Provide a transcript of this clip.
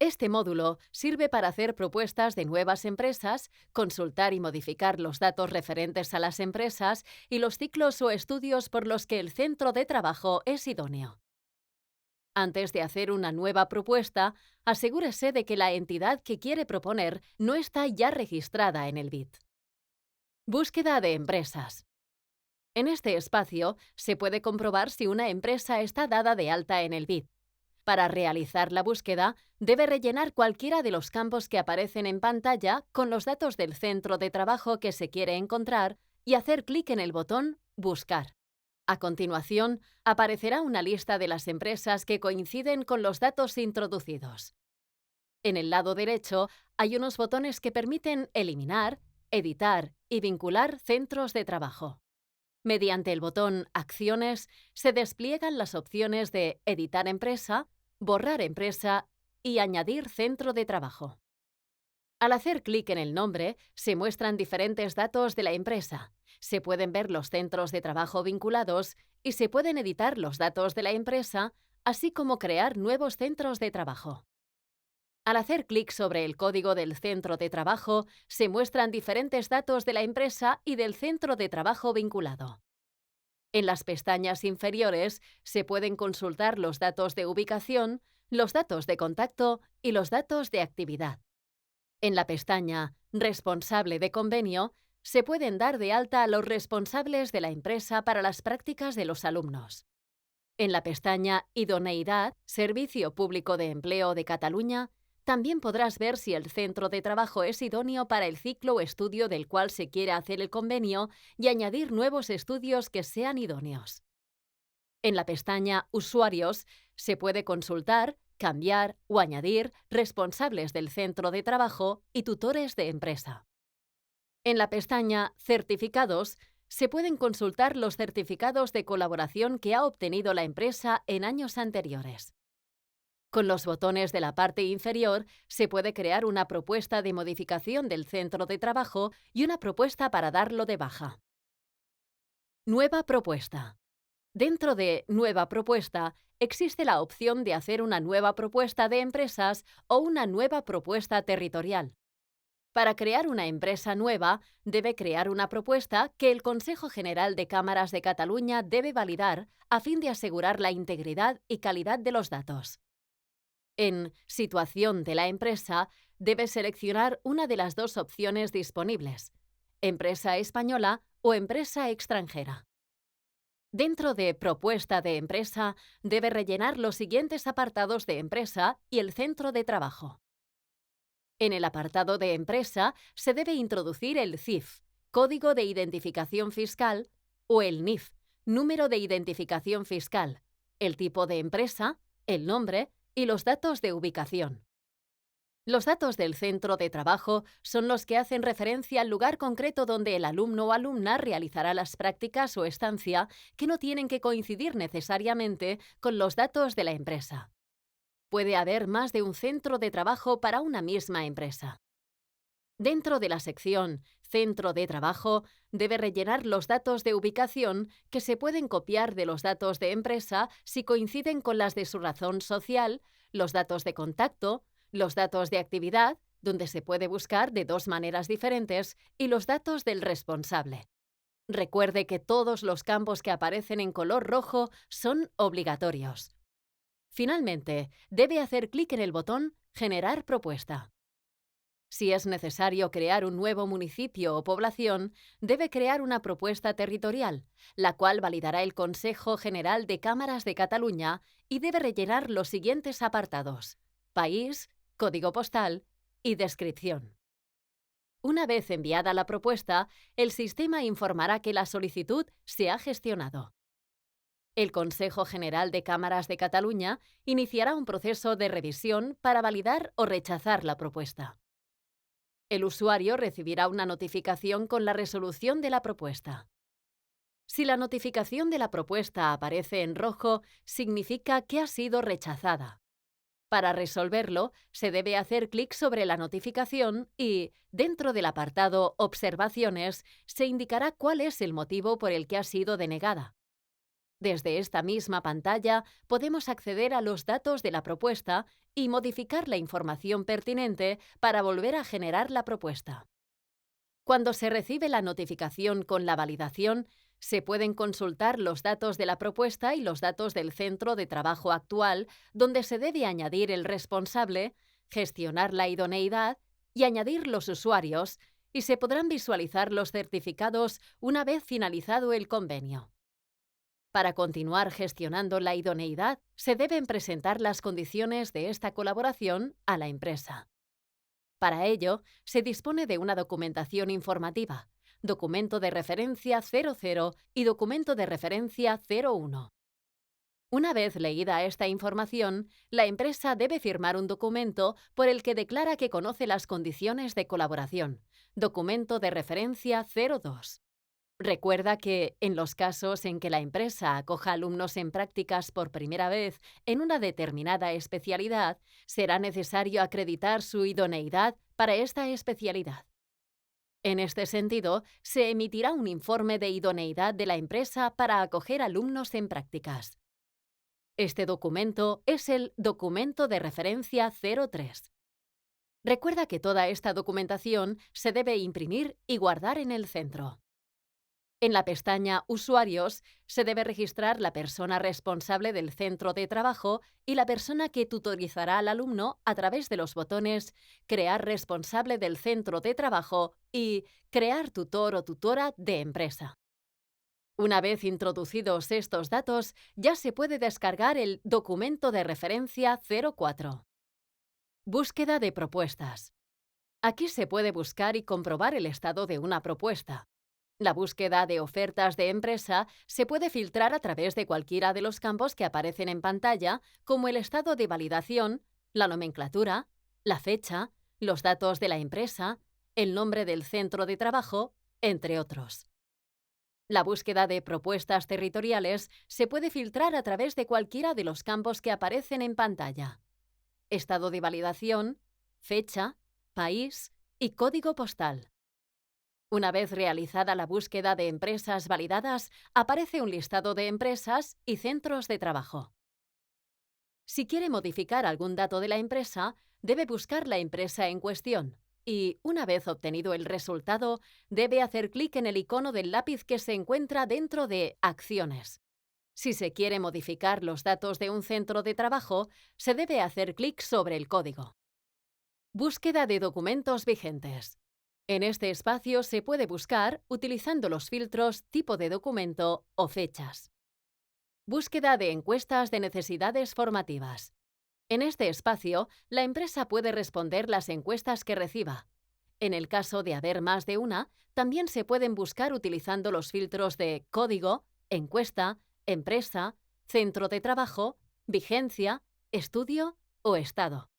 Este módulo sirve para hacer propuestas de nuevas empresas, consultar y modificar los datos referentes a las empresas y los ciclos o estudios por los que el centro de trabajo es idóneo. Antes de hacer una nueva propuesta, asegúrese de que la entidad que quiere proponer no está ya registrada en el BID. Búsqueda de empresas. En este espacio se puede comprobar si una empresa está dada de alta en el BID. Para realizar la búsqueda, debe rellenar cualquiera de los campos que aparecen en pantalla con los datos del centro de trabajo que se quiere encontrar y hacer clic en el botón Buscar. A continuación, aparecerá una lista de las empresas que coinciden con los datos introducidos. En el lado derecho hay unos botones que permiten eliminar, editar y vincular centros de trabajo. Mediante el botón Acciones se despliegan las opciones de Editar empresa, Borrar empresa y Añadir centro de trabajo. Al hacer clic en el nombre, se muestran diferentes datos de la empresa. Se pueden ver los centros de trabajo vinculados y se pueden editar los datos de la empresa, así como crear nuevos centros de trabajo. Al hacer clic sobre el código del centro de trabajo, se muestran diferentes datos de la empresa y del centro de trabajo vinculado. En las pestañas inferiores se pueden consultar los datos de ubicación, los datos de contacto y los datos de actividad. En la pestaña Responsable de convenio, se pueden dar de alta a los responsables de la empresa para las prácticas de los alumnos. En la pestaña Idoneidad, Servicio Público de Empleo de Cataluña, también podrás ver si el centro de trabajo es idóneo para el ciclo o estudio del cual se quiere hacer el convenio y añadir nuevos estudios que sean idóneos. En la pestaña Usuarios se puede consultar, cambiar o añadir responsables del centro de trabajo y tutores de empresa. En la pestaña Certificados se pueden consultar los certificados de colaboración que ha obtenido la empresa en años anteriores. Con los botones de la parte inferior se puede crear una propuesta de modificación del centro de trabajo y una propuesta para darlo de baja. Nueva propuesta. Dentro de Nueva propuesta existe la opción de hacer una nueva propuesta de empresas o una nueva propuesta territorial. Para crear una empresa nueva, debe crear una propuesta que el Consejo General de Cámaras de Cataluña debe validar a fin de asegurar la integridad y calidad de los datos. En Situación de la empresa, debe seleccionar una de las dos opciones disponibles, empresa española o empresa extranjera. Dentro de Propuesta de empresa, debe rellenar los siguientes apartados de empresa y el centro de trabajo. En el apartado de empresa se debe introducir el CIF, Código de Identificación Fiscal, o el NIF, Número de Identificación Fiscal, el tipo de empresa, el nombre y los datos de ubicación. Los datos del centro de trabajo son los que hacen referencia al lugar concreto donde el alumno o alumna realizará las prácticas o estancia, que no tienen que coincidir necesariamente con los datos de la empresa. Puede haber más de un centro de trabajo para una misma empresa. Dentro de la sección Centro de trabajo, debe rellenar los datos de ubicación que se pueden copiar de los datos de empresa si coinciden con las de su razón social, los datos de contacto, los datos de actividad, donde se puede buscar de dos maneras diferentes, y los datos del responsable. Recuerde que todos los campos que aparecen en color rojo son obligatorios. Finalmente, debe hacer clic en el botón Generar propuesta. Si es necesario crear un nuevo municipio o población, debe crear una propuesta territorial, la cual validará el Consejo General de Cámaras de Cataluña y debe rellenar los siguientes apartados: país, código postal y descripción. Una vez enviada la propuesta, el sistema informará que la solicitud se ha gestionado. El Consejo General de Cámaras de Cataluña iniciará un proceso de revisión para validar o rechazar la propuesta. El usuario recibirá una notificación con la resolución de la propuesta. Si la notificación de la propuesta aparece en rojo, significa que ha sido rechazada. Para resolverlo, se debe hacer clic sobre la notificación y, dentro del apartado Observaciones, se indicará cuál es el motivo por el que ha sido denegada. Desde esta misma pantalla podemos acceder a los datos de la propuesta y modificar la información pertinente para volver a generar la propuesta. Cuando se recibe la notificación con la validación, se pueden consultar los datos de la propuesta y los datos del centro de trabajo actual, donde se debe añadir el responsable, gestionar la idoneidad y añadir los usuarios, y se podrán visualizar los certificados una vez finalizado el convenio. Para continuar gestionando la idoneidad, se deben presentar las condiciones de esta colaboración a la empresa. Para ello, se dispone de una documentación informativa, documento de referencia 00 y documento de referencia 01. Una vez leída esta información, la empresa debe firmar un documento por el que declara que conoce las condiciones de colaboración, documento de referencia 02. Recuerda que, en los casos en que la empresa acoja alumnos en prácticas por primera vez en una determinada especialidad, será necesario acreditar su idoneidad para esta especialidad. En este sentido, se emitirá un informe de idoneidad de la empresa para acoger alumnos en prácticas. Este documento es el documento de referencia 03. Recuerda que toda esta documentación se debe imprimir y guardar en el centro. En la pestaña Usuarios se debe registrar la persona responsable del centro de trabajo y la persona que tutorizará al alumno a través de los botones Crear responsable del centro de trabajo y Crear tutor o tutora de empresa. Una vez introducidos estos datos, ya se puede descargar el documento de referencia 04. Búsqueda de propuestas. Aquí se puede buscar y comprobar el estado de una propuesta. La búsqueda de ofertas de empresa se puede filtrar a través de cualquiera de los campos que aparecen en pantalla, como el estado de validación, la nomenclatura, la fecha, los datos de la empresa, el nombre del centro de trabajo, entre otros. La búsqueda de propuestas territoriales se puede filtrar a través de cualquiera de los campos que aparecen en pantalla. Estado de validación, fecha, país y código postal. Una vez realizada la búsqueda de empresas validadas, aparece un listado de empresas y centros de trabajo. Si quiere modificar algún dato de la empresa, debe buscar la empresa en cuestión y, una vez obtenido el resultado, debe hacer clic en el icono del lápiz que se encuentra dentro de Acciones. Si se quiere modificar los datos de un centro de trabajo, se debe hacer clic sobre el código. Búsqueda de documentos vigentes. En este espacio se puede buscar utilizando los filtros tipo de documento o fechas. Búsqueda de encuestas de necesidades formativas. En este espacio, la empresa puede responder las encuestas que reciba. En el caso de haber más de una, también se pueden buscar utilizando los filtros de código, encuesta, empresa, centro de trabajo, vigencia, estudio o estado.